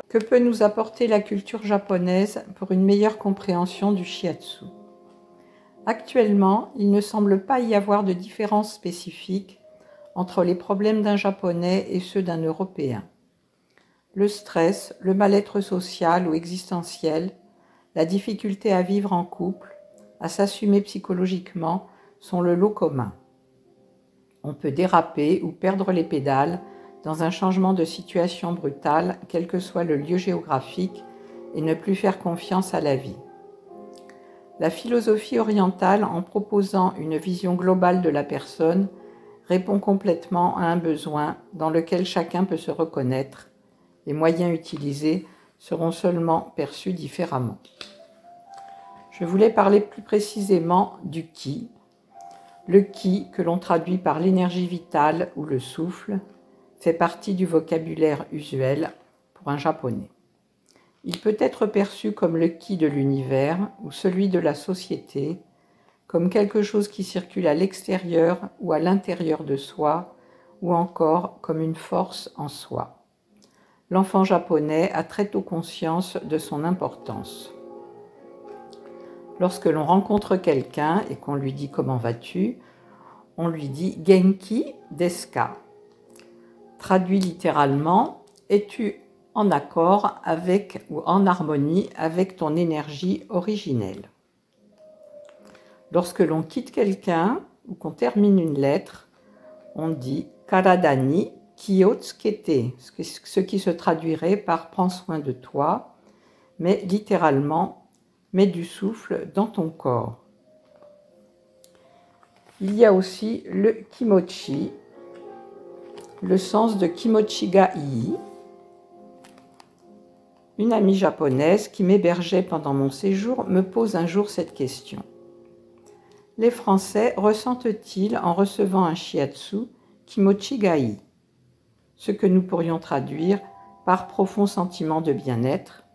Que peut nous apporter la culture japonaise pour une meilleure compréhension du shiatsu? Actuellement, il ne semble pas y avoir de différence spécifique entre les problèmes d'un Japonais et ceux d'un Européen. Le stress, le mal-être social ou existentiel, la difficulté à vivre en couple, à s'assumer psychologiquement sont le lot commun. On peut déraper ou perdre les pédales dans un changement de situation brutal, quel que soit le lieu géographique, et ne plus faire confiance à la vie. La philosophie orientale, en proposant une vision globale de la personne, répond complètement à un besoin dans lequel chacun peut se reconnaître. Les moyens utilisés seront seulement perçus différemment. Je voulais parler plus précisément du ki. Le ki, que l'on traduit par l'énergie vitale ou le souffle, fait partie du vocabulaire usuel pour un japonais. Il peut être perçu comme le ki de l'univers ou celui de la société, comme quelque chose qui circule à l'extérieur ou à l'intérieur de soi, ou encore comme une force en soi. L'enfant japonais a très tôt conscience de son importance. Lorsque l'on rencontre quelqu'un et qu'on lui dit « Comment vas-tu ?», on lui dit « Genki desu ka ?» Traduit littéralement « Es-tu en accord avec ou en harmonie avec ton énergie originelle ?» Lorsque l'on quitte quelqu'un ou qu'on termine une lettre, on dit « Karada ni ki o tsukete », ce qui se traduirait par « Prends soin de toi », mais littéralement « Mets du souffle dans ton corps ». Il y a aussi le kimochi, le sens de kimochi ga ii. Une amie japonaise qui m'hébergeait pendant mon séjour me pose un jour cette question. Les Français ressentent-ils en recevant un shiatsu kimochi ga ii, ce que nous pourrions traduire par profond sentiment de bien-être?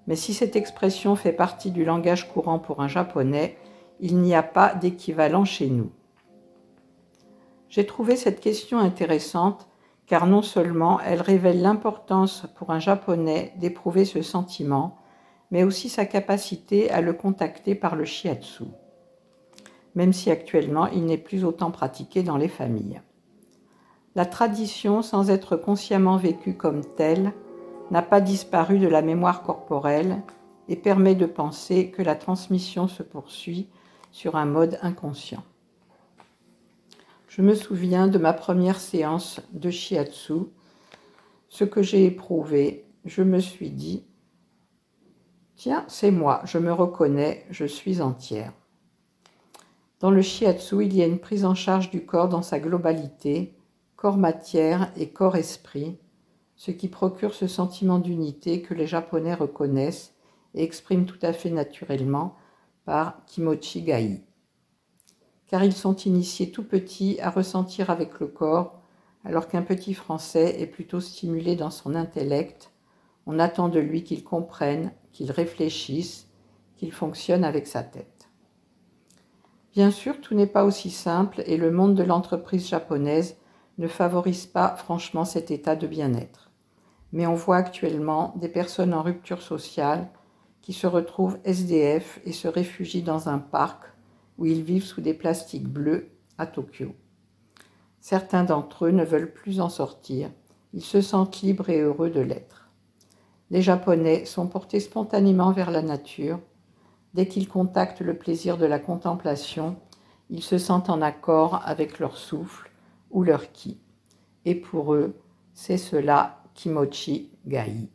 Mais si cette expression fait partie du langage courant pour un japonais, il n'y a pas d'équivalent chez nous. J'ai trouvé cette question intéressante car non seulement elle révèle l'importance pour un japonais d'éprouver ce sentiment, mais aussi sa capacité à le contacter par le shiatsu, même si actuellement il n'est plus autant pratiqué dans les familles. La tradition, sans être consciemment vécue comme telle, n'a pas disparu de la mémoire corporelle et permet de penser que la transmission se poursuit sur un mode inconscient. Je me souviens de ma première séance de shiatsu. Ce que j'ai éprouvé, je me suis dit « Tiens, c'est moi, je me reconnais, je suis entière ». Dans le shiatsu, il y a une prise en charge du corps dans sa globalité, corps-matière et corps-esprit, ce qui procure ce sentiment d'unité que les Japonais reconnaissent et expriment tout à fait naturellement par kimochi ga ii. Car ils sont initiés tout petits à ressentir avec le corps, alors qu'un petit Français est plutôt stimulé dans son intellect. On attend de lui qu'il comprenne, qu'il réfléchisse, qu'il fonctionne avec sa tête. Bien sûr, tout n'est pas aussi simple et le monde de l'entreprise japonaise ne favorise pas franchement cet état de bien-être. Mais on voit actuellement des personnes en rupture sociale qui se retrouvent SDF et se réfugient dans un parc où ils vivent sous des plastiques bleus à Tokyo. Certains d'entre eux ne veulent plus en sortir, ils se sentent libres et heureux de l'être. Les Japonais sont portés spontanément vers la nature. Dès qu'ils contactent le plaisir de la contemplation, ils se sentent en accord avec leur souffle ou leur ki. Et pour eux, c'est cela kimochi ga ii.